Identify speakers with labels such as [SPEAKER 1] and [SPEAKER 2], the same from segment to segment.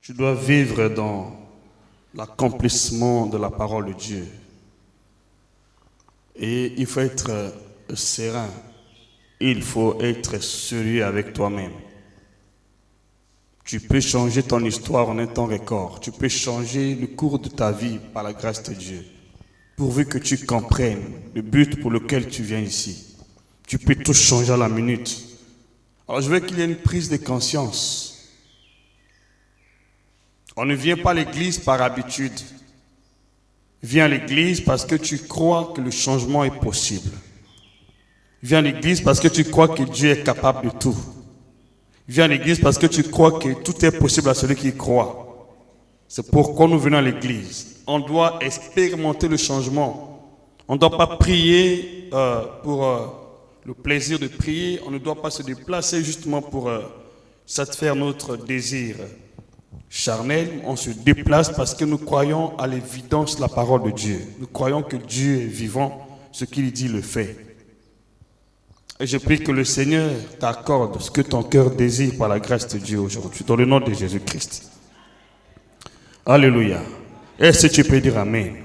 [SPEAKER 1] Tu dois vivre dans l'accomplissement de la parole de Dieu. Et il faut être serein. Il faut être sérieux avec toi-même. Tu peux changer ton histoire en un temps record. Tu peux changer le cours de ta vie par la grâce de Dieu. Pourvu que tu comprennes le but pour lequel tu viens ici. Tu peux tout changer à la minute. Alors je veux qu'il y ait une prise de conscience. On ne vient pas à l'église par habitude. Viens à l'église parce que tu crois que le changement est possible. Viens à l'église parce que tu crois que Dieu est capable de tout. Viens à l'église parce que tu crois que tout est possible à celui qui croit. C'est pourquoi nous venons à l'église. On doit expérimenter le changement. On ne doit pas prier pour le plaisir de prier. On ne doit pas se déplacer justement pour satisfaire notre désir charnel. On se déplace parce que nous croyons à l'évidence de la parole de Dieu. Nous croyons que Dieu est vivant. Ce qu'il dit le fait. Et je prie que le Seigneur t'accorde ce que ton cœur désire par la grâce de Dieu aujourd'hui, dans le nom de Jésus-Christ. Alléluia. Est-ce que tu peux dire Amen?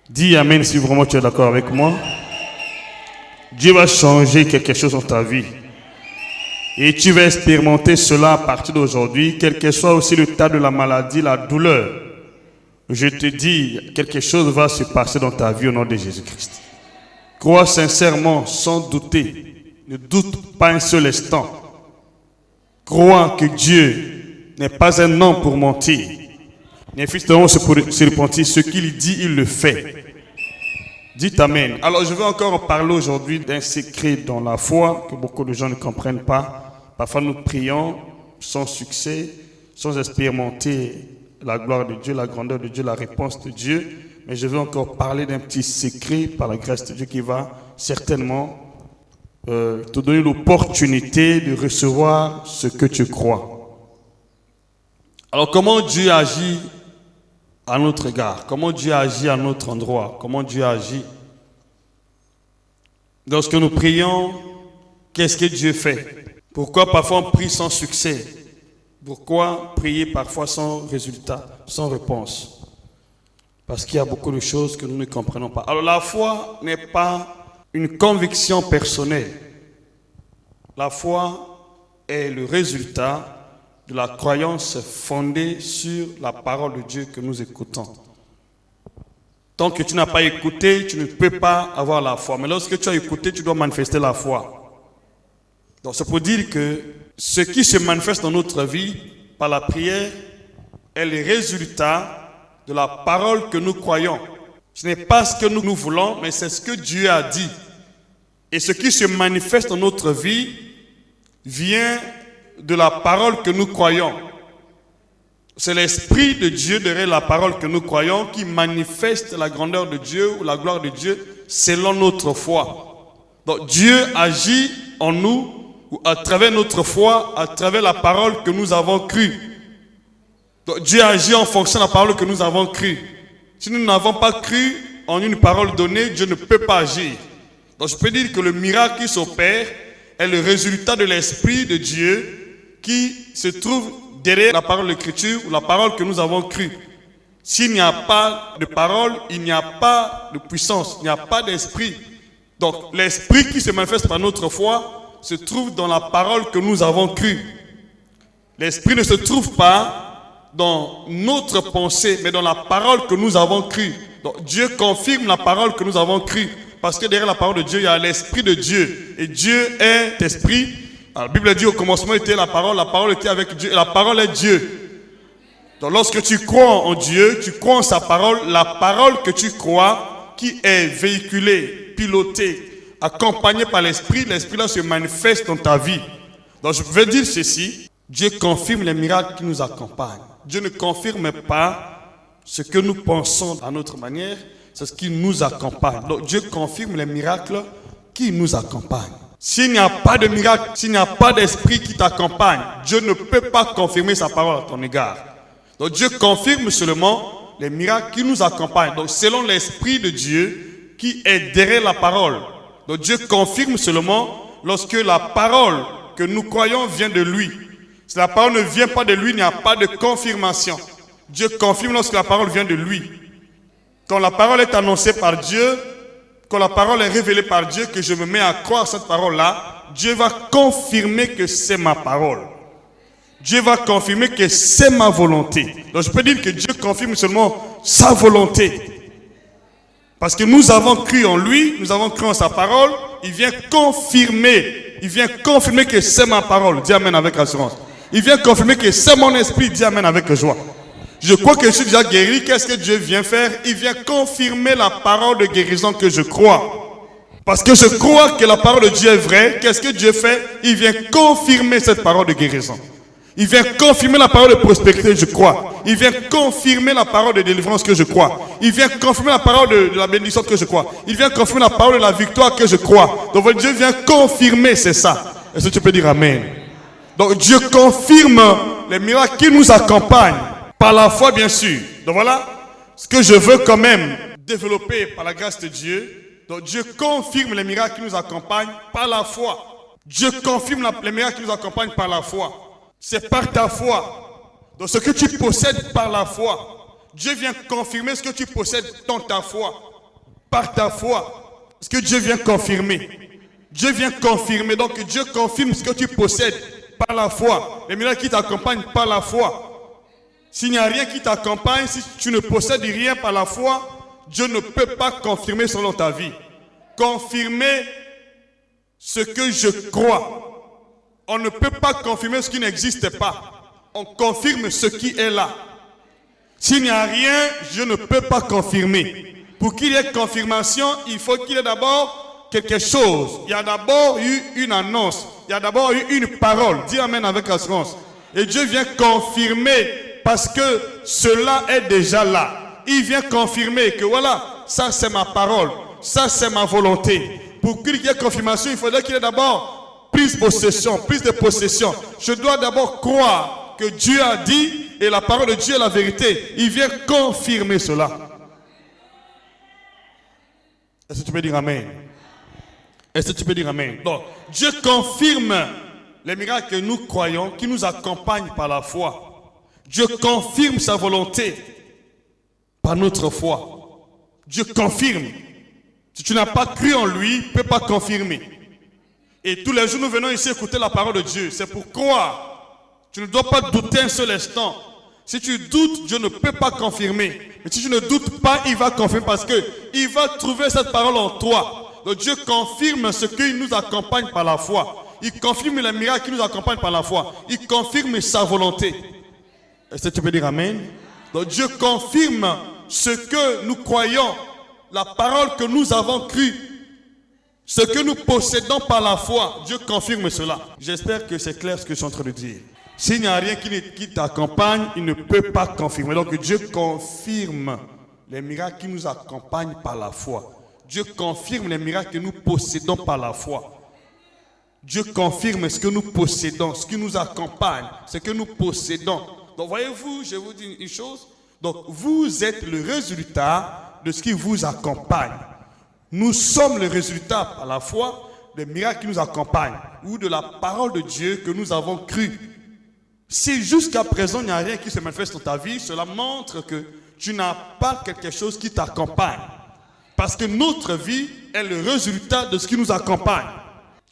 [SPEAKER 1] Dis Amen si vraiment tu es d'accord avec moi. Dieu va changer quelque chose dans ta vie. Et tu vas expérimenter cela à partir d'aujourd'hui, quel que soit aussi le tas de la maladie, la douleur. Je te dis, quelque chose va se passer dans ta vie au nom de Jésus-Christ. Crois sincèrement, sans douter. Ne doute pas un seul instant. Crois que Dieu n'est pas un homme pour mentir. N'est fils de homme se repentir. Ce qu'il dit, il le fait. Dites Amen. Alors je vais encore en parler aujourd'hui d'un secret dans la foi que beaucoup de gens ne comprennent pas. Parfois nous prions sans succès, sans expérimenter la gloire de Dieu, la grandeur de Dieu, la réponse de Dieu. Mais je vais encore parler d'un petit secret par la grâce de Dieu qui va certainement te donner l'opportunité de recevoir ce que tu crois. Alors comment Dieu agit à notre égard? Comment Dieu agit à notre endroit? Comment Dieu agit? Lorsque nous prions, qu'est-ce que Dieu fait? Pourquoi parfois on prie sans succès? Pourquoi prier parfois sans résultat, sans réponse? Parce qu'il y a beaucoup de choses que nous ne comprenons pas. Alors la foi n'est pas une conviction personnelle. La foi est le résultat de la croyance fondée sur la parole de Dieu que nous écoutons. Tant que tu n'as pas écouté, tu ne peux pas avoir la foi. Mais lorsque tu as écouté, tu dois manifester la foi. Donc c'est pour dire que ce qui se manifeste dans notre vie par la prière est le résultat de la parole que nous croyons. Ce n'est pas ce que nous voulons, mais c'est ce que Dieu a dit. Et ce qui se manifeste dans notre vie vient de la parole que nous croyons. C'est l'Esprit de Dieu derrière la parole que nous croyons qui manifeste la grandeur de Dieu ou la gloire de Dieu selon notre foi. Donc Dieu agit en nous ou à travers notre foi, à travers la parole que nous avons crue. Donc Dieu agit en fonction de la parole que nous avons crue. Si nous n'avons pas cru en une parole donnée, Dieu ne peut pas agir. Donc je peux dire que le miracle qui s'opère est le résultat de l'Esprit de Dieu qui se trouve derrière la parole de l'Écriture ou la parole que nous avons crue. S'il n'y a pas de parole, il n'y a pas de puissance, il n'y a pas d'esprit. Donc l'Esprit qui se manifeste par notre foi se trouve dans la parole que nous avons crue. L'Esprit ne se trouve pas dans notre pensée, mais dans la parole que nous avons crue. Donc Dieu confirme la parole que nous avons crue. Parce que derrière la parole de Dieu, il y a l'Esprit de Dieu. Et Dieu est Esprit. Alors, la Bible dit au commencement était la parole était avec Dieu, et la parole est Dieu. Donc lorsque tu crois en Dieu, tu crois en sa parole, la parole que tu crois, qui est véhiculée, pilotée, accompagnée par l'Esprit, l'Esprit là se manifeste dans ta vie. Donc je veux dire ceci, Dieu confirme les miracles qui nous accompagnent. Dieu ne confirme pas ce que nous pensons à notre manière, c'est ce qui nous accompagne. Donc Dieu confirme les miracles qui nous accompagnent. S'il n'y a pas de miracle, s'il n'y a pas d'esprit qui t'accompagne, Dieu ne peut pas confirmer sa parole à ton égard. Donc Dieu confirme seulement les miracles qui nous accompagnent. Donc selon l'Esprit de Dieu qui est derrière la parole. Donc Dieu confirme seulement lorsque la parole que nous croyons vient de lui. Si la parole ne vient pas de lui, il n'y a pas de confirmation. Dieu confirme lorsque la parole vient de lui. Quand la parole est annoncée par Dieu, quand la parole est révélée par Dieu, que je me mets à croire cette parole-là, Dieu va confirmer que c'est ma parole. Dieu va confirmer que c'est ma volonté. Donc je peux dire que Dieu confirme seulement sa volonté. Parce que nous avons cru en lui, nous avons cru en sa parole, il vient confirmer que c'est ma parole. Dis amen avec assurance. Il vient confirmer que c'est mon esprit. Dis amen avec joie. Je crois que je suis déjà guéri. Qu'est-ce que Dieu vient faire? Il vient confirmer la parole de guérison que je crois. Parce que je crois que la parole de Dieu est vraie. Qu'est-ce que Dieu fait? Il vient confirmer cette parole de guérison. Il vient confirmer la parole de prospérité, je crois. Il vient confirmer la parole de délivrance que je crois. Il vient confirmer la parole de la bénédiction que je crois. Il vient confirmer la parole de la victoire que je crois. Donc Dieu vient confirmer, c'est ça. Est-ce que tu peux dire amen? Donc Dieu confirme les miracles qui nous accompagnent. Par la foi, bien sûr. Donc voilà ce que je veux quand même développer par la grâce de Dieu. Donc Dieu confirme les miracles qui nous accompagnent par la foi. Dieu confirme les miracles qui nous accompagnent par la foi. C'est par ta foi. Donc ce que tu possèdes par la foi. Dieu vient confirmer ce que tu possèdes dans ta foi. Par ta foi. Ce que Dieu vient confirmer. Dieu vient confirmer. Donc Dieu confirme ce que tu possèdes par la foi. Les miracles qui t'accompagnent par la foi. S'il n'y a rien qui t'accompagne, si tu ne possèdes rien par la foi, Dieu ne peut pas confirmer selon ta vie. Confirmer ce que je crois. On ne peut pas confirmer ce qui n'existe pas. On confirme ce qui est là. S'il n'y a rien, je ne peux pas confirmer. Pour qu'il y ait confirmation, il faut qu'il y ait d'abord quelque chose. Il y a d'abord eu une annonce. Il y a d'abord eu une parole. Dis amen avec assurance. Et Dieu vient confirmer parce que cela est déjà là. Il vient confirmer que voilà, ça c'est ma parole. Ça c'est ma volonté. Pour qu'il y ait confirmation, il faudrait qu'il y ait d'abord prise de possession. Je dois d'abord croire que Dieu a dit et la parole de Dieu est la vérité. Il vient confirmer cela. Est-ce que tu peux dire amen? Est-ce que tu peux dire amen? Donc, Dieu confirme les miracles que nous croyons, qui nous accompagnent par la foi. Dieu confirme sa volonté par notre foi. Dieu confirme. Si tu n'as pas cru en lui, il ne peut pas confirmer. Et tous les jours, nous venons ici écouter la parole de Dieu. C'est pour croire. Tu ne dois pas douter un seul instant. Si tu doutes, Dieu ne peut pas confirmer. Mais si tu ne doutes pas, il va confirmer parce qu'il va trouver cette parole en toi. Donc Dieu confirme ce qui nous accompagne par la foi. Il confirme les miracles qui nous accompagnent par la foi. Il confirme sa volonté. Est-ce que tu peux dire amen? Donc Dieu confirme ce que nous croyons, la parole que nous avons crue. Ce que nous possédons par la foi, Dieu confirme cela. J'espère que c'est clair ce que je suis en train de dire. S'il n'y a rien qui t'accompagne, il ne peut pas confirmer. Donc Dieu confirme les miracles qui nous accompagnent par la foi. Dieu confirme les miracles que nous possédons par la foi. Dieu confirme ce que nous possédons, ce qui nous accompagne, ce que nous possédons. Donc voyez-vous, je vous dis une chose. Donc vous êtes le résultat de ce qui vous accompagne. Nous sommes le résultat à la fois des miracles qui nous accompagnent ou de la parole de Dieu que nous avons cru. Si jusqu'à présent il n'y a rien qui se manifeste dans ta vie, cela montre que tu n'as pas quelque chose qui t'accompagne. Parce que notre vie est le résultat de ce qui nous accompagne.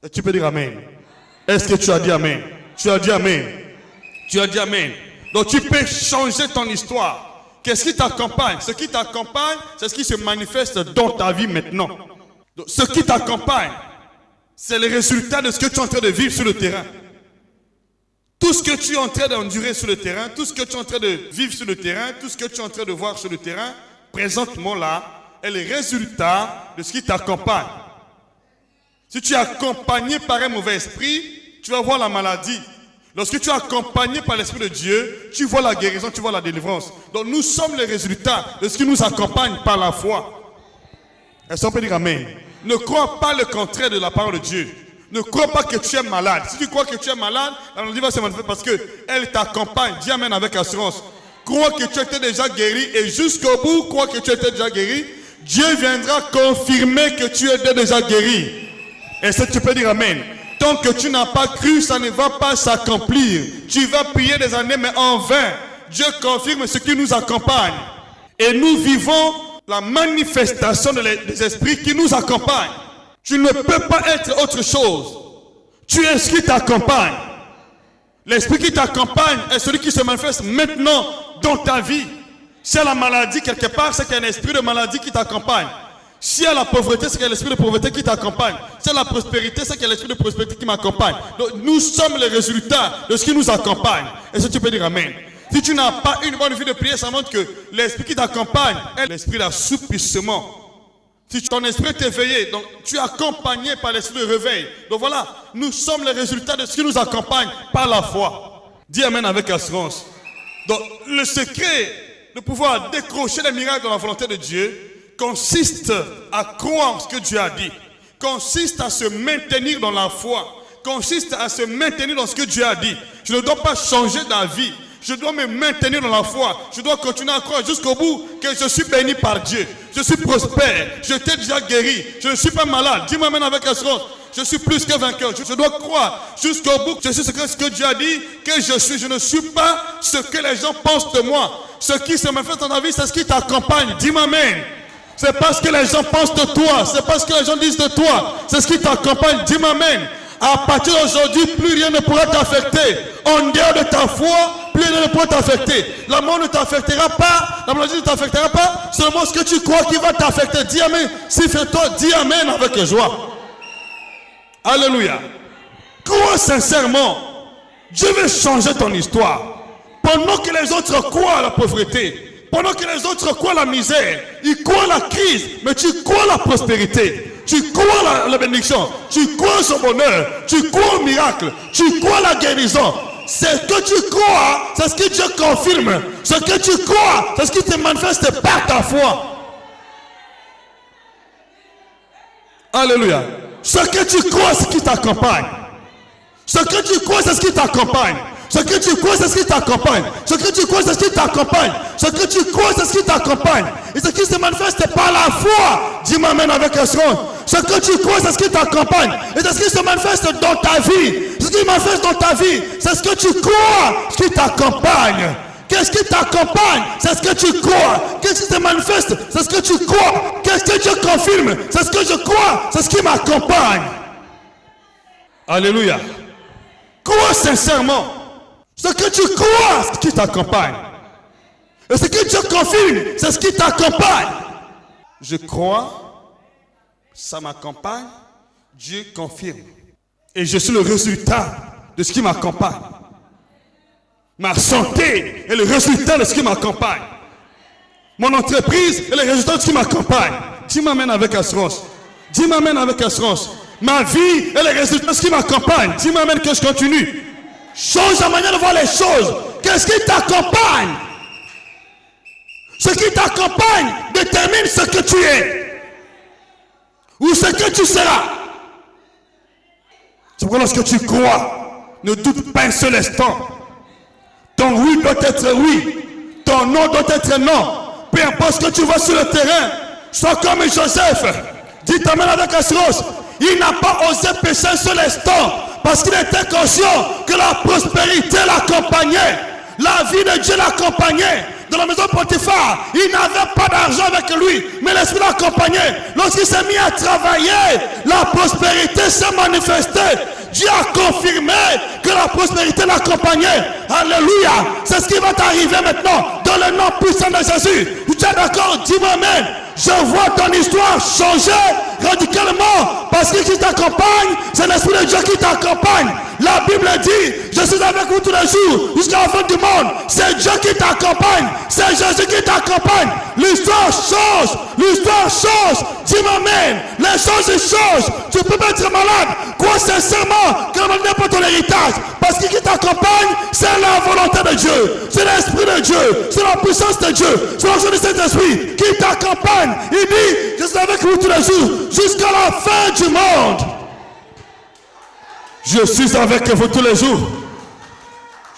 [SPEAKER 1] Et tu peux dire amen. Est-ce que tu as dit amen? Tu as dit amen. Tu as dit amen. Donc tu peux changer ton histoire. Qu'est-ce qui t'accompagne? Ce qui t'accompagne, c'est ce qui se manifeste dans ta vie maintenant. Donc, ce qui t'accompagne, c'est le résultat de ce que tu es en train de vivre sur le terrain. Tout ce que tu es en train d'endurer sur le terrain, tout ce que tu es en train de vivre sur le terrain, tout ce que tu es en train de voir sur le terrain, présentement là, est le résultat de ce qui t'accompagne. Si tu es accompagné par un mauvais esprit, tu vas voir la maladie. Lorsque tu es accompagné par l'Esprit de Dieu, tu vois la guérison, tu vois la délivrance. Donc nous sommes les résultats de ce qui nous accompagne par la foi. Est-ce qu'on peut dire amen? Ne crois pas le contraire de la parole de Dieu. Ne crois pas que tu es malade. Si tu crois que tu es malade, la maladie va se manifester parce qu'elle t'accompagne. Dis amen avec assurance. Crois que tu étais déjà guéri et jusqu'au bout, crois que tu étais déjà guéri. Dieu viendra confirmer que tu étais déjà guéri. Est-ce que tu peux dire amen? Tant que tu n'as pas cru, ça ne va pas s'accomplir. Tu vas prier des années, mais en vain. Dieu confirme ce qui nous accompagne. Et nous vivons la manifestation des esprits qui nous accompagnent. Tu ne peux pas être autre chose. Tu es ce qui t'accompagne. L'esprit qui t'accompagne est celui qui se manifeste maintenant dans ta vie. S'il y a la maladie quelque part, c'est qu'il y a un esprit de maladie qui t'accompagne. S'il y a la pauvreté, c'est qu'il y a l'esprit de pauvreté qui t'accompagne. S'il y a la prospérité, c'est qu'il y a l'esprit de prospérité qui m'accompagne. Donc nous sommes les résultats de ce qui nous accompagne. Est-ce que tu peux dire amen? Si tu n'as pas une bonne vie de prière, ça montre que l'esprit qui t'accompagne est l'esprit d'assouplissement. Si ton esprit est éveillé, donc tu es accompagné par l'esprit de réveil. Donc voilà, nous sommes les résultats de ce qui nous accompagne par la foi. Dis amen avec assurance. Donc le secret de pouvoir décrocher les miracles de la volonté de Dieu consiste à croire ce que Dieu a dit, consiste à se maintenir dans la foi, consiste à se maintenir dans ce que Dieu a dit. Je ne dois pas changer d'avis. Je dois me maintenir dans la foi. Je dois continuer à croire jusqu'au bout que je suis béni par Dieu. Je suis prospère. Je t'ai déjà guéri. Je ne suis pas malade. Dis-moi amen avec assurance. Je suis plus que vainqueur. Je dois croire jusqu'au bout que je suis ce que Dieu a dit que je suis. Je ne suis pas ce que les gens pensent de moi. Ce qui se manifeste dans ta vie, c'est ce qui t'accompagne. Dis-moi amen. C'est pas ce que les gens pensent de toi. C'est pas ce que les gens disent de toi. C'est ce qui t'accompagne. Dis-moi amen. À partir d'aujourd'hui, plus rien ne pourra t'affecter. En dehors de ta foi, plus rien ne pourra t'affecter. La mort ne t'affectera pas, la maladie ne t'affectera pas. Seulement ce que tu crois qui va t'affecter. Dis amen. Si fais-toi, dis amen avec joie. Alléluia. Crois sincèrement. Dieu veut changer ton histoire. Pendant que les autres croient à la pauvreté, pendant que les autres croient à la misère, ils croient à la crise, mais tu crois à la prospérité. Tu crois à la bénédiction, tu crois au bonheur, tu crois au miracle, tu crois à la guérison. C'est ce que tu crois, c'est ce que Dieu confirme. Ce que tu crois, c'est ce qui te manifeste par ta foi. Alléluia. Ce que tu crois, c'est ce qui t'accompagne. Ce que tu crois, c'est ce qui t'accompagne. Ce que tu crois, c'est ce qui t'accompagne. Ce que tu crois, c'est ce qui t'accompagne. Ce que tu crois, c'est ce qui t'accompagne. Et ce qui se manifeste par la foi. Dis-moi amen avec assurance. Ce que tu crois, c'est ce qui t'accompagne. Et c'est ce qui se manifeste dans ta vie. Ce qui se manifeste dans ta vie, c'est ce que tu crois, ce qui t'accompagne. Qu'est-ce qui t'accompagne? C'est ce que tu crois. Qu'est-ce qui se manifeste? C'est ce que tu crois. Qu'est-ce que Dieu confirme? C'est ce que je crois. C'est ce qui m'accompagne. Alléluia. Crois sincèrement. Ce que tu crois, c'est ce qui t'accompagne. Et ce que Dieu confirme, c'est ce qui t'accompagne. Je crois, ça m'accompagne, Dieu confirme. Et je suis le résultat de ce qui m'accompagne. Ma santé est le résultat de ce qui m'accompagne. Mon entreprise est le résultat de ce qui m'accompagne. Dis m'amène avec assurance. Dis m'amène avec assurance. Ma vie est le résultat de ce qui m'accompagne. Dis m'amène que je continue. Change la manière de voir les choses. Qu'est-ce qui t'accompagne? Ce qui t'accompagne détermine ce que tu es. Ou ce que tu seras. C'est pourquoi lorsque tu crois, ne doute pas un seul instant. Ton oui doit être oui. Ton non doit être non. Peu importe ce que tu vois sur le terrain. Sois comme Joseph. Dis ta main avec assurance. Il n'a pas osé pécher un seul instant. Parce qu'il était conscient que la prospérité l'accompagnait. La vie de Dieu l'accompagnait. Dans la maison de Potiphar, il n'avait pas d'argent avec lui, mais l'esprit l'accompagnait. Lorsqu'il s'est mis à travailler, la prospérité s'est manifestée. Dieu a confirmé que la prospérité l'accompagnait. Alléluia. C'est ce qui va t'arriver maintenant dans le nom puissant de Jésus. Tu es d'accord? Dis-moi amen. Je vois ton histoire changer radicalement parce que qui t'accompagne, c'est l'Esprit de Dieu qui t'accompagne. La Bible dit, je suis avec vous tous les jours jusqu'à la fin du monde. C'est Dieu qui t'accompagne. C'est Jésus qui t'accompagne. L'histoire change. L'histoire change. Dis-moi amen. Les choses changent. Tu peux pas être malade. Crois sincèrement que la maladie n'est pas ton héritage. Parce que qui t'accompagne, c'est la volonté de Dieu. C'est l'Esprit de Dieu. C'est la puissance de Dieu. C'est l'action de cet esprit qui t'accompagne. Il dit, je suis avec vous tous les jours jusqu'à la fin du monde. Je suis avec vous tous les jours.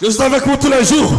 [SPEAKER 1] Je suis avec vous tous les jours.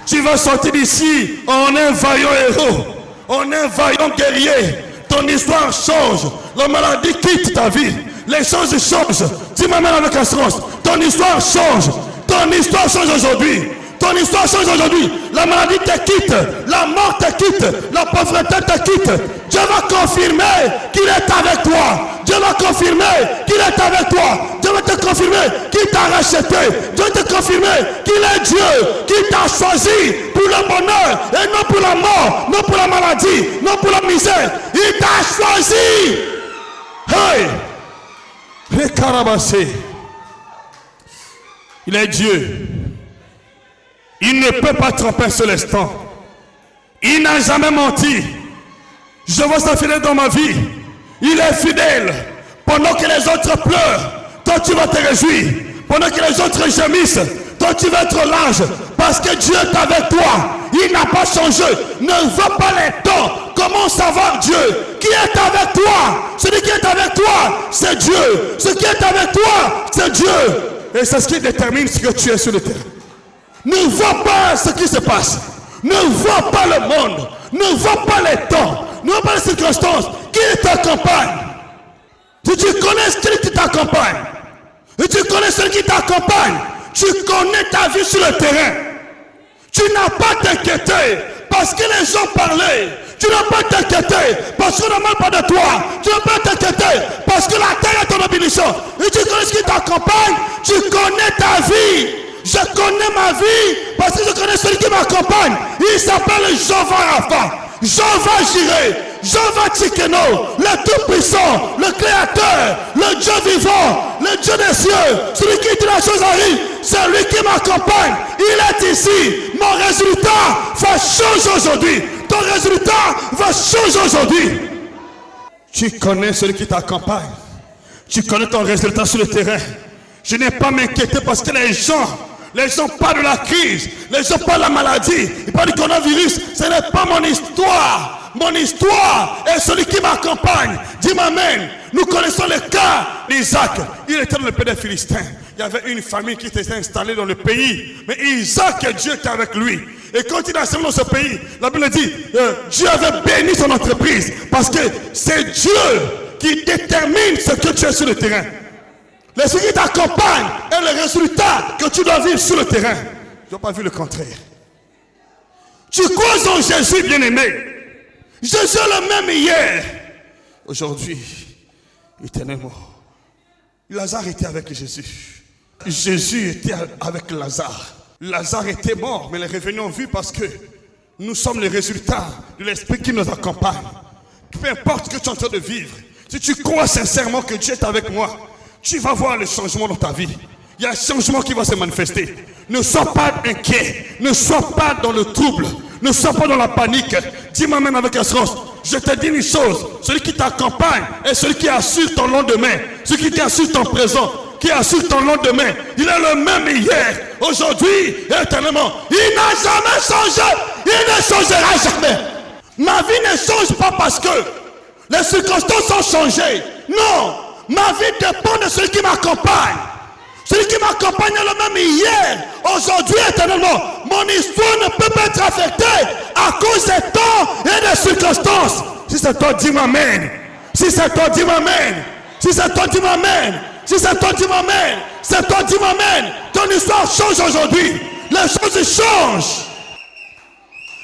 [SPEAKER 1] Tu vas sortir d'ici en un vaillant héros, en un vaillant guerrier. Ton histoire change. La maladie quitte ta vie. les choses changent. Dis-moi même avec assurance, ton histoire change. Ton histoire change aujourd'hui. Ton histoire change aujourd'hui. La maladie te quitte, la mort te quitte, la pauvreté te quitte. Dieu va confirmer qu'il est avec toi. Dieu va confirmer qu'il est avec toi. Dieu va te confirmer qu'il t'a racheté. Dieu va te confirmer qu'il est Dieu, qu'il t'a choisi pour le bonheur et non pour la mort, non pour la maladie, non pour la misère. Il t'a choisi. Hey! Les carabassés. Il est Dieu. Il ne peut pas tromper un seul instant. Il n'a jamais menti. Je vois sa fidélité dans ma vie. Il est fidèle. Pendant que les autres pleurent, toi tu vas te réjouir. Pendant que les autres gémissent, toi tu vas être large. Parce que Dieu est avec toi. Il n'a pas changé. Ne va pas les temps. Comment savoir Dieu? Qui est avec toi? Celui qui est avec toi, c'est Dieu. Ce qui est avec toi, c'est Dieu. Et c'est ce qui détermine ce que tu es sur le terrain. Ne vois pas ce qui se passe. Ne vois pas le monde. Ne vois pas les temps. Ne vois pas les circonstances. Qui t'accompagne? Si tu connais celui qui t'accompagne, et tu connais celui qui t'accompagne, tu connais ta vie sur le terrain. Tu n'as pas t'inquiéter parce que les gens parlaient. Tu n'as pas t'inquiéter parce qu'on n'a mal pas de toi. Tu n'as pas t'inquiéter parce que la terre est ton bénédiction. Et tu connais ce qui t'accompagne. Tu connais ta vie. Je connais ma vie parce que je connais celui qui m'accompagne. Il s'appelle Jehovah Rapha, Jehovah Jireh, Jehovah Tsidkenu, le Tout-Puissant, le Créateur, le Dieu vivant, le Dieu des cieux, celui qui dit la chose arrive, c'est lui qui m'accompagne. Il est ici. Mon résultat va changer aujourd'hui. Ton résultat va changer aujourd'hui. Tu connais celui qui t'accompagne. Tu connais ton résultat sur le terrain. Je n'ai pas m'inquiéter parce que les gens parlent de la crise, les gens parlent de la maladie, ils parlent du coronavirus. Ce n'est pas mon histoire. Mon histoire est celui qui m'accompagne. Dis-moi amen. Nous connaissons le cas d'Isaac. Il était dans le pays des Philistins. Il y avait une famille qui était installée dans le pays. Mais Isaac, Dieu était avec lui. Et quand il est installé dans ce pays, la Bible dit, Dieu avait béni son entreprise. Parce que c'est Dieu qui détermine ce que tu es sur le terrain. Ce qui t'accompagne est le résultat que tu dois vivre sur le terrain. Tu n'as pas vu le contraire. Tu crois en Jésus, bien-aimé. Jésus est le même hier. Aujourd'hui, éternellement. Lazare était avec Jésus. Jésus était avec Lazare. Lazare était mort, mais il est revenu en vie parce que nous sommes les résultats de l'Esprit qui nous accompagne. Peu importe ce que tu es en train de vivre, si tu crois sincèrement que Dieu est avec moi, tu vas voir le changement dans ta vie. Il y a un changement qui va se manifester. Ne sois pas inquiet. Ne sois pas dans le trouble. Ne sois pas dans la panique. Dis-moi même avec assurance. Je te dis une chose. Celui qui t'accompagne est celui qui assure ton lendemain. Celui qui assure ton présent. Qui assure ton lendemain. Il est le même hier, aujourd'hui et éternellement. Il n'a jamais changé. Il ne changera jamais. Ma vie ne change pas parce que les circonstances ont changé. Non. Ma vie dépend de celui qui m'accompagne. Celui qui m'accompagne est le même hier, aujourd'hui, éternellement. Mon histoire ne peut pas être affectée à cause des temps et des circonstances. Si c'est toi, dis-moi amen. Si c'est toi, dis-moi amen. Si c'est toi, dis-moi amen. Si c'est toi, dis-moi amen. C'est toi, dis-moi amen. Ton histoire change aujourd'hui. Les choses changent.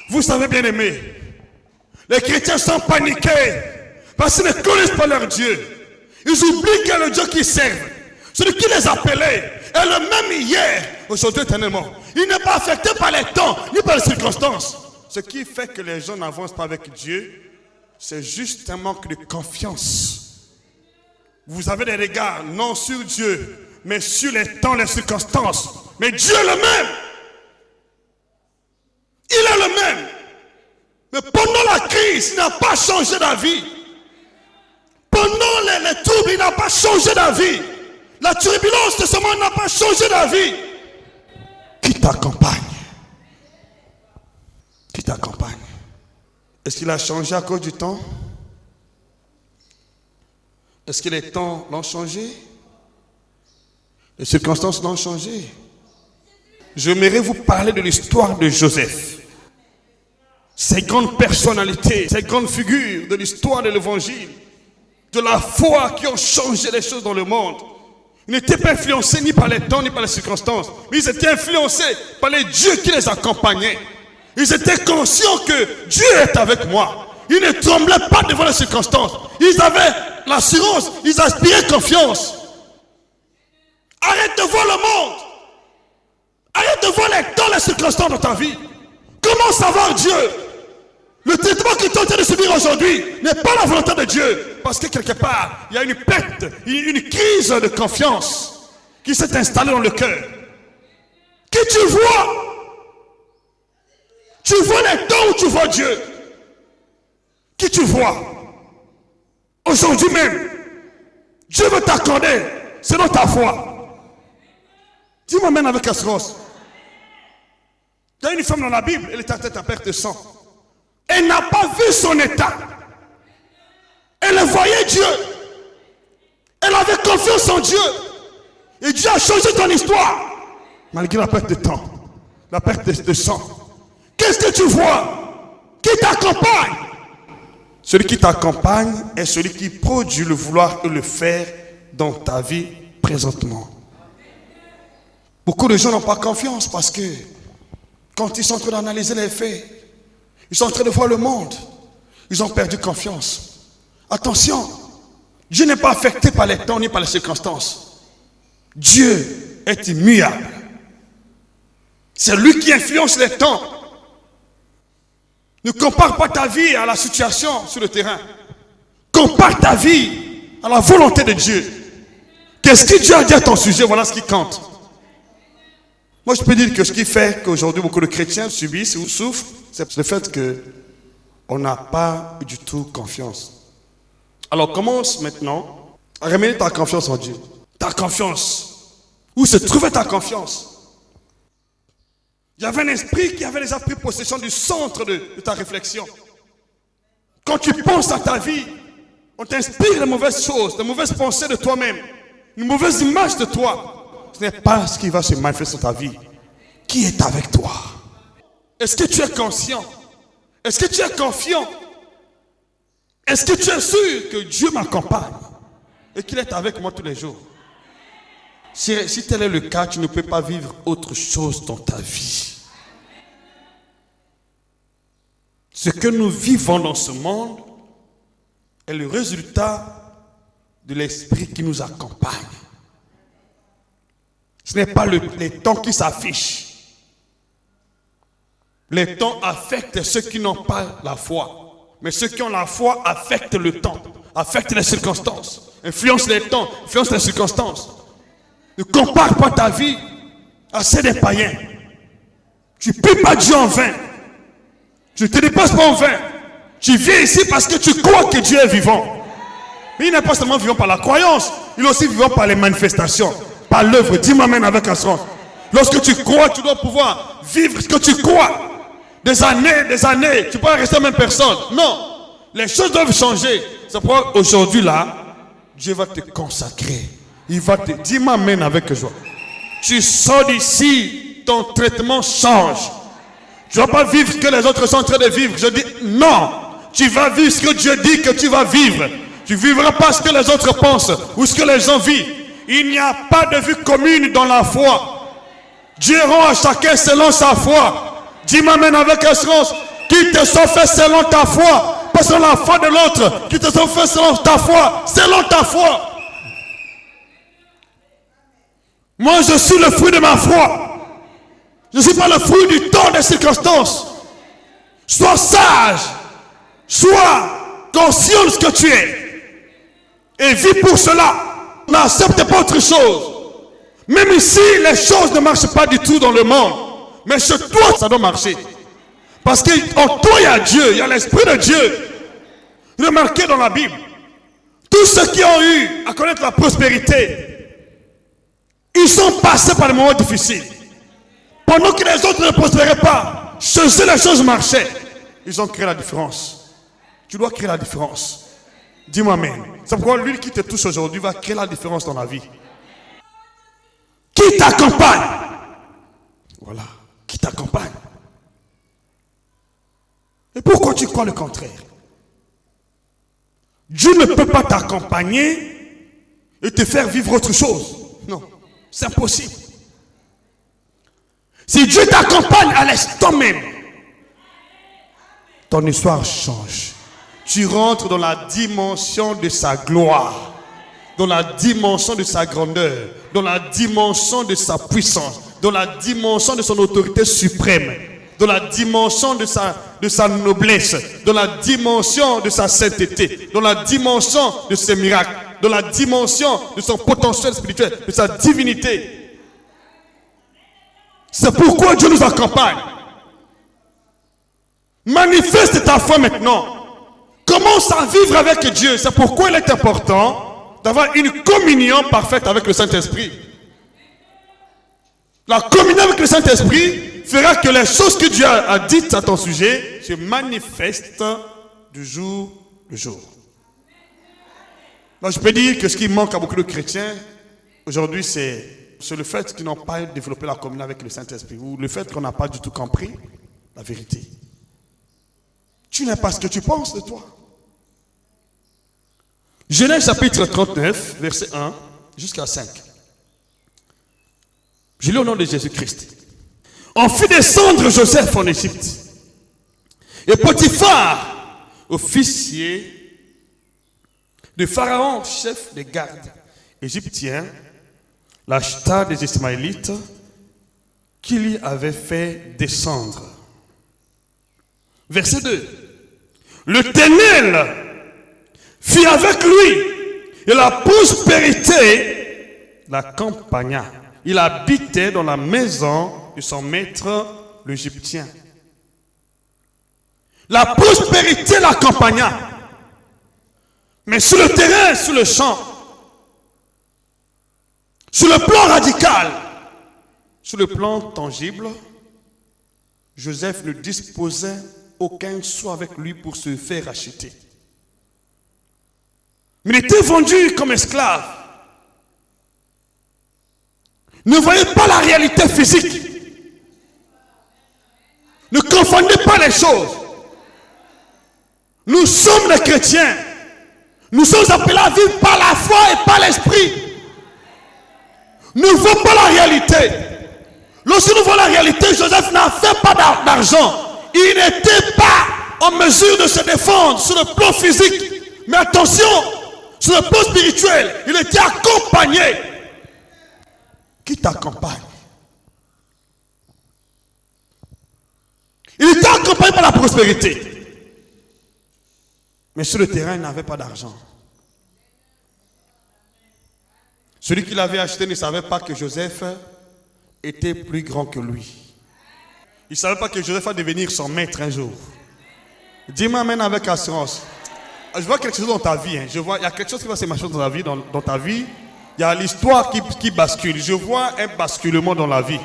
[SPEAKER 1] Vous savez, bien aimé, les chrétiens sont paniqués parce qu'ils ne connaissent pas leur Dieu. Ils oublient que le Dieu qu'ils servent, celui qui les appelait, est le même hier, aujourd'hui éternellement. Il n'est pas affecté par les temps, ni par les circonstances. Ce qui fait que les gens n'avancent pas avec Dieu, c'est juste un manque de confiance. Vous avez des regards non sur Dieu, mais sur les temps, les circonstances. Mais Dieu est le même. Il est le même. Mais pendant la crise, il n'a pas changé d'avis. Pendant les troubles, il n'a pas changé d'avis. La turbulence de ce monde n'a pas changé d'avis. Qui t'accompagne? Qui t'accompagne? Est-ce qu'il a changé à cause du temps? Est-ce que les temps l'ont changé? Les circonstances l'ont changé? J'aimerais vous parler de l'histoire de Joseph. Ces grandes personnalités, ces grandes figures de l'histoire de l'évangile, de la foi qui ont changé les choses dans le monde. Ils n'étaient pas influencés ni par les temps ni par les circonstances, mais ils étaient influencés par les dieux qui les accompagnaient. Ils étaient conscients que Dieu est avec moi. Ils ne tremblaient pas devant les circonstances. Ils avaient l'assurance, ils aspiraient confiance. Arrête de voir le monde. Arrête de voir les temps, les circonstances dans ta vie. Comment savoir Dieu? Le traitement que tu es en train de subir aujourd'hui n'est pas la volonté de Dieu. Parce que quelque part, il y a une perte, une crise de confiance qui s'est installée dans le cœur. Qui tu vois? Tu vois les temps où tu vois Dieu. Qui tu vois? Aujourd'hui même, Dieu veut t'accorder selon ta foi. Dis-moi même avec assurance. Il y a une femme dans la Bible, elle était à tête à perte de sang. Elle n'a pas vu son état. Elle voyait Dieu. Elle avait confiance en Dieu. Et Dieu a changé ton histoire. Malgré la perte de temps, la perte de sang. Qu'est-ce que tu vois? Qui t'accompagne? Celui qui t'accompagne est celui qui produit le vouloir et le faire dans ta vie présentement. Beaucoup de gens n'ont pas confiance parce que quand ils sont en train d'analyser les faits, ils sont en train de voir le monde, ils ont perdu confiance. Attention, Dieu n'est pas affecté par les temps ni par les circonstances. Dieu est immuable. C'est lui qui influence les temps. Ne compare pas ta vie à la situation sur le terrain. Compare ta vie à la volonté de Dieu. Qu'est-ce que Dieu a dit à ton sujet? Voilà ce qui compte. Moi, je peux dire que ce qui fait qu'aujourd'hui beaucoup de chrétiens subissent ou souffrent, c'est le fait qu'on n'a pas du tout confiance. Alors commence maintenant à ramener ta confiance en Dieu. Ta confiance. Où se trouvait ta confiance? Il y avait un esprit qui avait déjà pris possession du centre de ta réflexion. Quand tu penses à ta vie, on t'inspire de mauvaises choses, de mauvaises pensées de toi-même, une mauvaise image de toi. Ce n'est pas ce qui va se manifester dans ta vie. Qui est avec toi? Est-ce que tu es conscient? Est-ce que tu es confiant? Est-ce que tu es sûr que Dieu m'accompagne et qu'il est avec moi tous les jours? Si tel est le cas, tu ne peux pas vivre autre chose dans ta vie. Ce que nous vivons dans ce monde est le résultat de l'esprit qui nous accompagne. Ce n'est pas les temps qui s'affichent. Les temps affectent ceux qui n'ont pas la foi. Mais ceux qui ont la foi affectent le temps, affectent les circonstances, influencent les temps, influencent les circonstances. Ne compare pas ta vie à celle des païens. Tu ne pries pas Dieu en vain. Tu ne te dépasses pas en vain. Tu viens ici parce que tu crois que Dieu est vivant. Mais il n'est pas seulement vivant par la croyance, il est aussi vivant par les manifestations, par l'œuvre. Dis-moi même avec assurance. Lorsque tu crois, tu dois pouvoir vivre ce que tu crois. Des années, tu ne peux pas rester la même personne. Non, les choses doivent changer. C'est pourquoi aujourd'hui là, Dieu va te consacrer. Il va te dire, m'amène avec joie. Tu sors d'ici, ton traitement change. Tu ne vas pas vivre ce que les autres sont en train de vivre. Je dis non. Tu vas vivre ce que Dieu dit que tu vas vivre. Tu ne vivras pas ce que les autres pensent ou ce que les gens vivent. Il n'y a pas de vue commune dans la foi. Dieu rend à chacun selon sa foi. Dis m'amène avec assurance. Qui te sont fait selon ta foi, pas selon la foi de l'autre. Qui te sont fait selon ta foi, selon ta foi. Moi, je suis le fruit de ma foi. Je ne suis pas le fruit du temps des circonstances. Sois sage. Sois conscient de ce que tu es. Et vis pour cela. N'accepte pas autre chose. Même ici, les choses ne marchent pas du tout dans le monde. Mais chez toi, ça doit marcher. Parce qu'en toi, il y a Dieu. Il y a l'Esprit de Dieu. Remarquez dans la Bible. Tous ceux qui ont eu à connaître la prospérité, ils sont passés par des moments difficiles. Pendant que les autres ne prospéraient pas, chez eux les choses marchaient. Ils ont créé la différence. Tu dois créer la différence. Dis-moi amen. C'est pourquoi l'huile qui te touche aujourd'hui va créer la différence dans la vie. Qui t'accompagne? Voilà. Qui t'accompagne? Et pourquoi tu crois le contraire? Dieu ne peut pas t'accompagner et te faire vivre autre chose. Non, c'est impossible. Si Dieu t'accompagne à l'instant même, ton histoire change. Tu rentres dans la dimension de sa gloire, dans la dimension de sa grandeur, dans la dimension de sa puissance, dans la dimension de son autorité suprême, dans la dimension de sa noblesse, dans la dimension de sa sainteté, dans la dimension de ses miracles, dans la dimension de son potentiel spirituel, de sa divinité. C'est pourquoi Dieu nous accompagne. Manifeste ta foi maintenant. Commence à vivre avec Dieu. C'est pourquoi il est important d'avoir une communion parfaite avec le Saint-Esprit. La communion avec le Saint-Esprit fera que les choses que Dieu a dites à ton sujet se manifestent du jour au jour. Donc je peux dire que ce qui manque à beaucoup de chrétiens aujourd'hui, c'est le fait qu'ils n'ont pas développé la communion avec le Saint-Esprit, ou le fait qu'on n'a pas du tout compris la vérité. Tu n'es pas ce que tu penses de toi. Genèse chapitre 39, verset 1 jusqu'à 5. Je lis au nom de Jésus-Christ. On fit descendre Joseph en Égypte. Et Potiphar, officier de Pharaon, chef des gardes égyptiens, l'acheta des Ismaélites qu'il y avait fait descendre. Verset 2. L'Éternel fut avec lui et la prospérité l'accompagna. Il habitait dans la maison de son maître l'Égyptien. La prospérité l'accompagna. Mais sur le terrain, sur le champ, sur le plan radical, sur le plan tangible, Joseph ne disposait aucun sou avec lui pour se faire acheter. Mais il était vendu comme esclave. Ne voyez pas la réalité physique. Ne confondez pas les choses. Nous sommes des chrétiens. Nous sommes appelés à vivre par la foi et par l'esprit. Ne voyons pas la réalité. Lorsque nous voyons la réalité, Joseph n'a fait pas d'argent. Il n'était pas en mesure de se défendre sur le plan physique. Mais attention, sur le plan spirituel, il était accompagné. Qui t'accompagne? Il était accompagné par la prospérité. Mais sur le terrain, il n'avait pas d'argent. Celui qui l'avait acheté ne savait pas que Joseph était plus grand que lui. Il ne savait pas que Joseph va devenir son maître un jour. Dis-moi amen avec assurance. Je vois quelque chose dans ta vie. Je vois, il y a quelque chose qui va se marcher dans ta vie. Dans ta vie, il y a l'histoire qui bascule. Je vois un basculement dans la vie.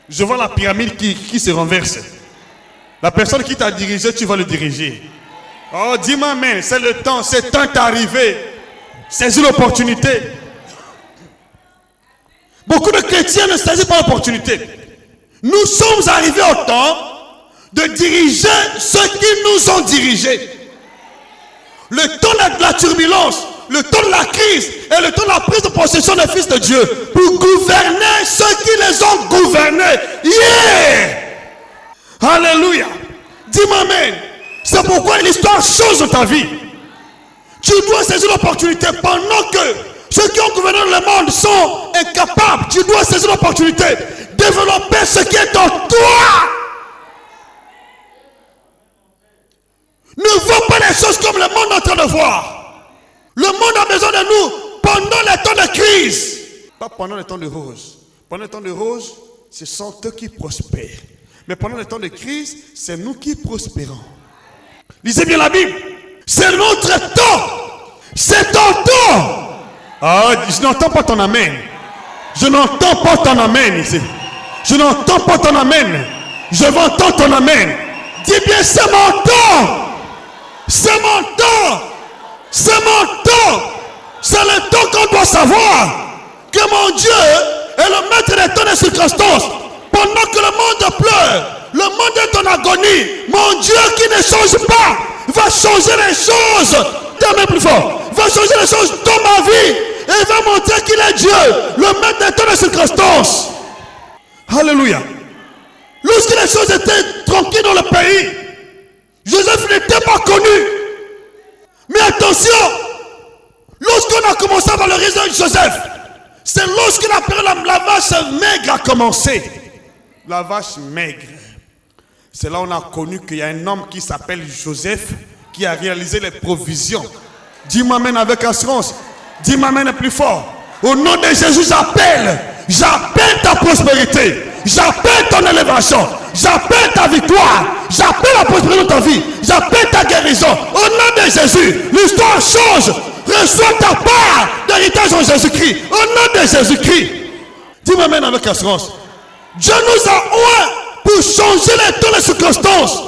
[SPEAKER 1] Je vois la pyramide qui se renverse. La personne qui t'a dirigé, tu vas le diriger. Oh, dis-moi amen. C'est le temps. C'est temps d'arriver. Saisis l'opportunité. Beaucoup de chrétiens ne saisissent pas l'opportunité. Nous sommes arrivés au temps de diriger ceux qui nous ont dirigés. Le temps de la turbulence, le temps de la crise et le temps de la prise de possession des fils de Dieu pour gouverner ceux qui les ont gouvernés. Yeah! Alléluia! Dis-moi amen. C'est pourquoi l'histoire change dans ta vie. Tu dois saisir l'opportunité pendant que ceux qui ont gouverné le monde sont incapables. Tu dois saisir l'opportunité. Développer ce qui est en toi. Ne vois pas les choses comme le monde est en train de voir. Le monde a besoin de nous pendant les temps de crise. Pas pendant les temps de rose. Pendant les temps de rose, ce sont eux qui prospèrent. Mais pendant les temps de crise, c'est nous qui prospérons. Lisez bien la Bible. C'est notre temps. C'est ton temps. Ah, je n'entends pas ton amen. Je n'entends pas ton amen ici. Je n'entends pas ton amen. Je veux entendre ton amen. Dis bien, c'est mon temps. C'est mon temps. C'est mon temps. C'est le temps qu'on doit savoir que mon Dieu est le maître des temps et des circonstances. Pendant que le monde pleure, le monde est en agonie. Mon Dieu qui ne change pas va changer les choses Dis-moi plus fort. Va changer les choses dans ma vie. Et va montrer qu'il est Dieu. Le maître de toutes les circonstances. Alléluia. Lorsque les choses étaient tranquilles dans le pays, Joseph n'était pas connu. Mais attention, lorsqu'on a commencé à valoriser Joseph, c'est lorsque la période la vache maigre a commencé. La vache maigre. C'est là où on a connu qu'il y a un homme qui s'appelle Joseph qui a réalisé les provisions. Dis-moi amen avec assurance. Dis-moi amen plus fort. Au nom de Jésus, j'appelle ta prospérité. J'appelle ton élévation. J'appelle ta victoire. J'appelle la prospérité de ta vie. J'appelle ta guérison. Au nom de Jésus, l'histoire change. Reçois ta part d'héritage en Jésus-Christ. Au nom de Jésus-Christ. Dis-moi amen avec assurance. Dieu nous a oint pour changer toutes les circonstances.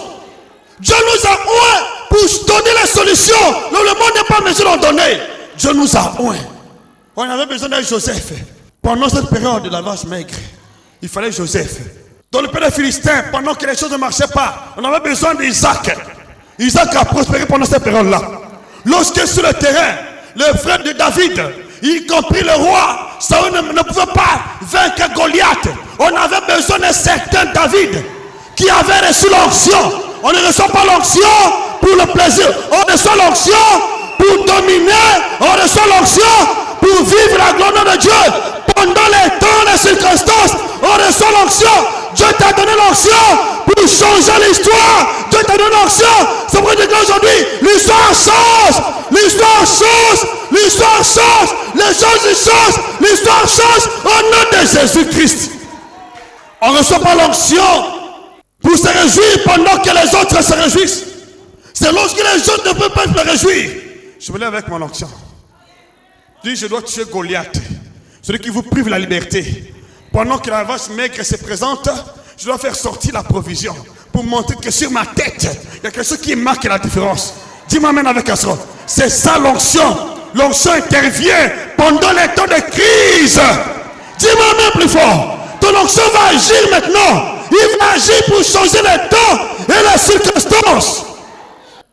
[SPEAKER 1] Dieu nous a oint pour donner les solutions. Le monde n'est pas mesure d'en donner. Dieu nous a oint. On avait besoin d'un Joseph. Pendant cette période de la vache maigre, il fallait Joseph. Dans le pays des Philistins, pendant que les choses ne marchaient pas, on avait besoin d'Isaac. Isaac a prospéré pendant cette période-là. Lorsque sur le terrain, les frères de David, y compris le roi, Saül ne pouvait pas vaincre Goliath. On avait besoin d'un certain David qui avait reçu l'onction. On ne reçoit pas l'onction pour le plaisir. On reçoit l'onction pour dominer. On reçoit l'onction pour vivre la gloire de Dieu. Pendant les temps, les circonstances, on reçoit l'onction. Dieu t'a donné l'onction pour changer l'histoire. Dieu t'a donné l'onction. C'est pour dire qu'aujourd'hui, l'histoire change. L'histoire change. L'histoire change. Les choses changent. L'histoire change au nom de Jésus-Christ. On ne reçoit pas l'onction pour se réjouir pendant que les autres se réjouissent. C'est lorsque les autres ne peuvent pas se réjouir. Je me lève avec mon onction. Je dis, je dois tuer Goliath, celui qui vous prive la liberté. Pendant que la vache maigre se présente, je dois faire sortir la provision pour montrer que sur ma tête, il y a quelque chose qui marque la différence. Dis-moi même avec assurance. C'est ça l'onction. L'onction intervient pendant les temps de crise. Dis-moi même plus fort. Ton onction va agir maintenant. Il va agir pour changer les temps et les circonstances.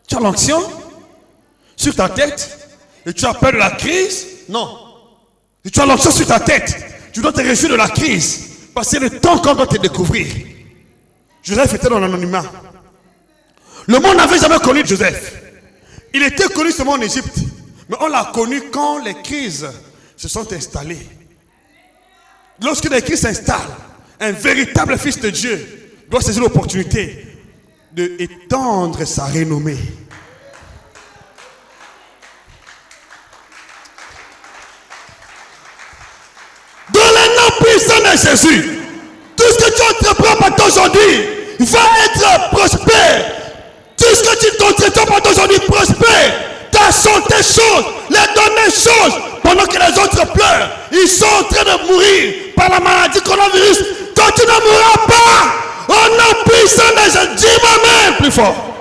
[SPEAKER 1] Tu as l'onction sur ta tête et tu as peur de la crise? Non. Et tu as l'onction sur ta tête. Tu dois te réjouir de la crise. Parce que c'est le temps qu'on doit te découvrir. Joseph était dans l'anonymat. Le monde n'avait jamais connu Joseph. Il était connu seulement en Égypte. Mais on l'a connu quand les crises se sont installées. Lorsque les crises s'installent, un véritable fils de Dieu doit saisir l'opportunité d'étendre sa renommée. Dans le nom puissant de Jésus, tout ce que tu entreprends par aujourd'hui va être prospère. Tout ce que tu t'entreprends par aujourd'hui prospère. Ta santé change, les données changent. Pendant que les autres pleurent, ils sont en train de mourir par la maladie coronavirus. Toi, tu ne mourras pas. Au nom puissant de Jésus, dis-moi même plus fort.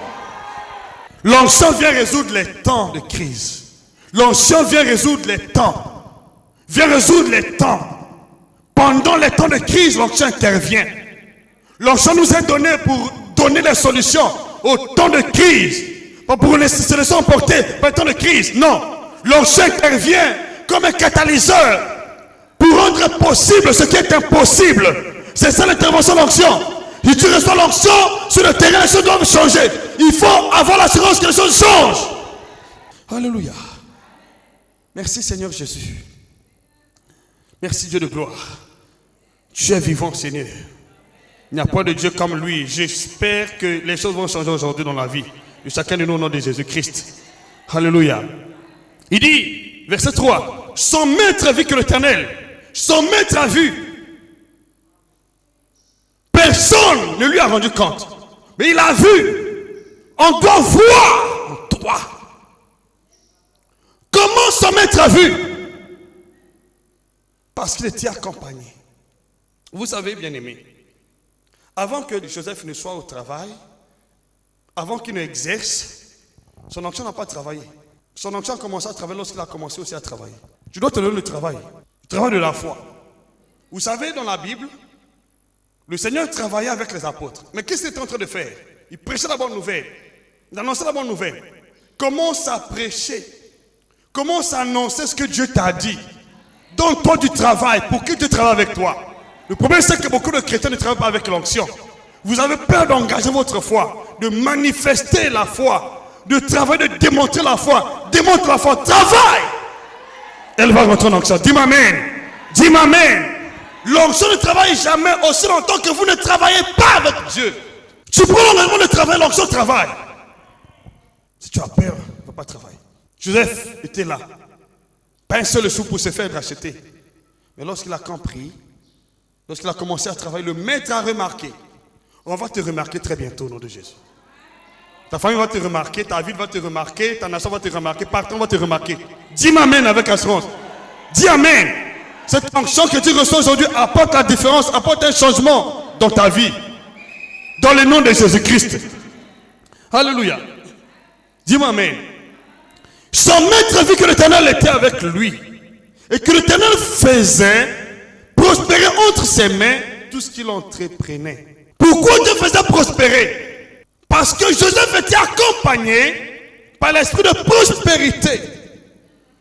[SPEAKER 1] L'onction vient résoudre les temps de crise. L'onction vient résoudre les temps. Vient résoudre les temps. Pendant les temps de crise, l'onction intervient. L'onction nous est donnée pour donner les solutions au temps de crise. Pas pour les solutions portées par le temps de crise. Non. L'onction intervient comme un catalyseur pour rendre possible ce qui est impossible. C'est ça l'intervention de l'onction. Si tu reçois l'onction sur le terrain, les choses doivent changer. Il faut avoir l'assurance que les choses changent. Alléluia. Merci Seigneur Jésus. Merci Dieu de gloire. Tu es vivant Seigneur. Il n'y a pas de Dieu comme lui. J'espère que les choses vont changer aujourd'hui dans la vie de chacun de nous au nom de Jésus-Christ. Alléluia. Il dit, verset 3, son maître a vu que l'Éternel, son maître a vu. Personne ne lui a rendu compte. Mais il a vu. On doit voir en toi. Comment son maître a vu? Parce qu'il était accompagné. Vous savez, bien aimé, avant que Joseph ne soit au travail, avant qu'il ne exerce, son onction n'a pas travaillé. Son onction a commencé à travailler lorsqu'il a commencé aussi à travailler. Tu dois te donner le travail de la foi. Vous savez, dans la Bible, le Seigneur travaillait avec les apôtres. Mais qu'est-ce qu'il était en train de faire? Il prêchait la bonne nouvelle. Il annonçait la bonne nouvelle. Commence à prêcher. Commence à annoncer ce que Dieu t'a dit. Donne-toi du travail pour que Dieu travaille avec toi. Le problème, c'est que beaucoup de chrétiens ne travaillent pas avec l'onction. Vous avez peur d'engager votre foi, de manifester la foi, de travailler, de démontrer la foi. Démontre la foi, travaille. Elle va rentrer en onction. Dis-moi amen. Dis-moi amen. L'onction ne travaille jamais aussi longtemps que vous ne travaillez pas avec Dieu. Tu prends l'engagement de travailler, l'onction travaille. Si tu as peur, ne va pas travailler. Joseph était là. Pas un seul sou pour se faire racheter. Mais lorsqu'il a compris, lorsqu'il a commencé à travailler, le maître a remarqué. On va te remarquer très bientôt au nom de Jésus. Ta famille va te remarquer, ta ville va te remarquer, ta nation va te remarquer, partout va te remarquer. Dis amen avec assurance. Dis amen. Cette onction que tu reçois aujourd'hui apporte la différence, apporte un changement dans ta vie. Dans le nom de Jésus-Christ. Alléluia. Dis-moi amen. Son maître vit que l'Éternel était avec lui. Et que l'Éternel faisait prospérer entre ses mains tout ce qu'il entreprenait. Pourquoi Dieu faisait prospérer? Parce que Joseph était accompagné par l'esprit de prospérité.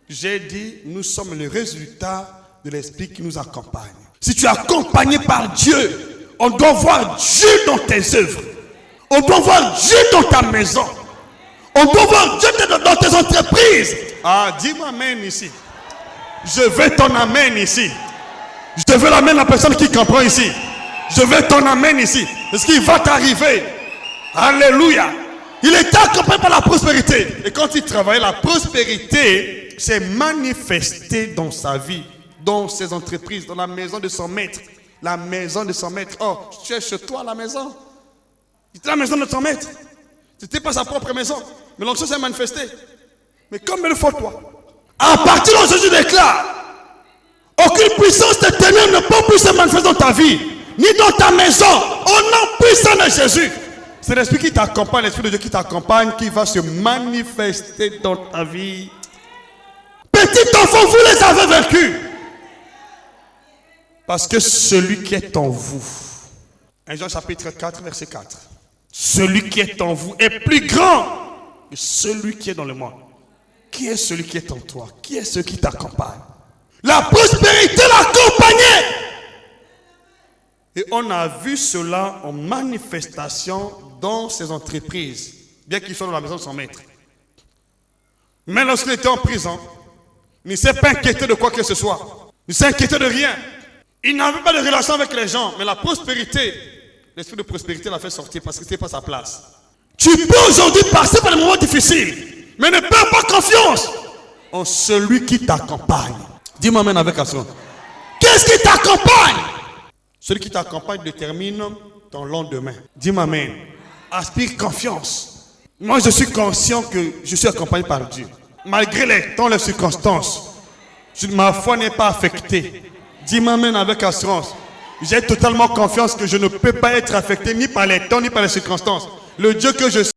[SPEAKER 1] J'ai dit, nous sommes le résultat de l'esprit qui nous accompagne. Si tu es accompagné par Dieu, on doit voir Dieu dans tes œuvres. On doit voir Dieu dans ta maison. On doit voir Dieu dans tes entreprises. Ah, dis-moi amen ici. Je veux ton amen ici. Je veux l'amen de la personne qui comprend ici. Je veux ton amen ici. Parce qu'il va t'arriver. Alléluia. Il est accompagné par la prospérité. Et quand il travaille, la prospérité s'est manifestée dans sa vie, dans ses entreprises, dans la maison de son maître. La maison de son maître. Oh, tu es chez toi à la maison. C'était la maison de ton maître. C'était pas sa propre maison. Mais l'onction s'est manifestée. Mais comme il faut toi. À partir de Jésus déclare, aucune puissance de ténèbres ne peut plus se manifester dans ta vie, ni dans ta maison, au nom puissant de Jésus. C'est l'esprit qui t'accompagne, l'esprit de Dieu qui t'accompagne, qui va se manifester dans ta vie. Petit enfant, vous les avez vaincus. Parce que celui qui est en vous, 1 Jean chapitre 4, verset 4. Celui qui est en vous est plus grand que celui qui est dans le monde. Qui est celui qui est en toi? Qui est celui qui t'accompagne? La prospérité l'accompagnait. Et on a vu cela en manifestation dans ses entreprises, bien qu'il soit dans la maison de son maître. Mais lorsqu'il était en prison, il ne s'est pas inquiété de quoi que ce soit. Il ne s'est inquiété de rien. Il n'avait pas de relation avec les gens, mais la prospérité, l'esprit de prospérité l'a fait sortir parce que ce n'était pas sa place. Tu peux aujourd'hui passer par des moments difficiles, mais ne perds pas confiance en celui qui t'accompagne. Dis-moi amen avec assurance. Qu'est-ce qui t'accompagne? Celui qui t'accompagne détermine ton lendemain. Dis-moi amen. Aspire confiance. Moi, je suis conscient que je suis accompagné par Dieu. Malgré les temps, les circonstances, ma foi n'est pas affectée. Dis-moi amen avec assurance. J'ai totalement confiance que je ne peux pas être affecté ni par les temps, ni par les circonstances. Le Dieu que je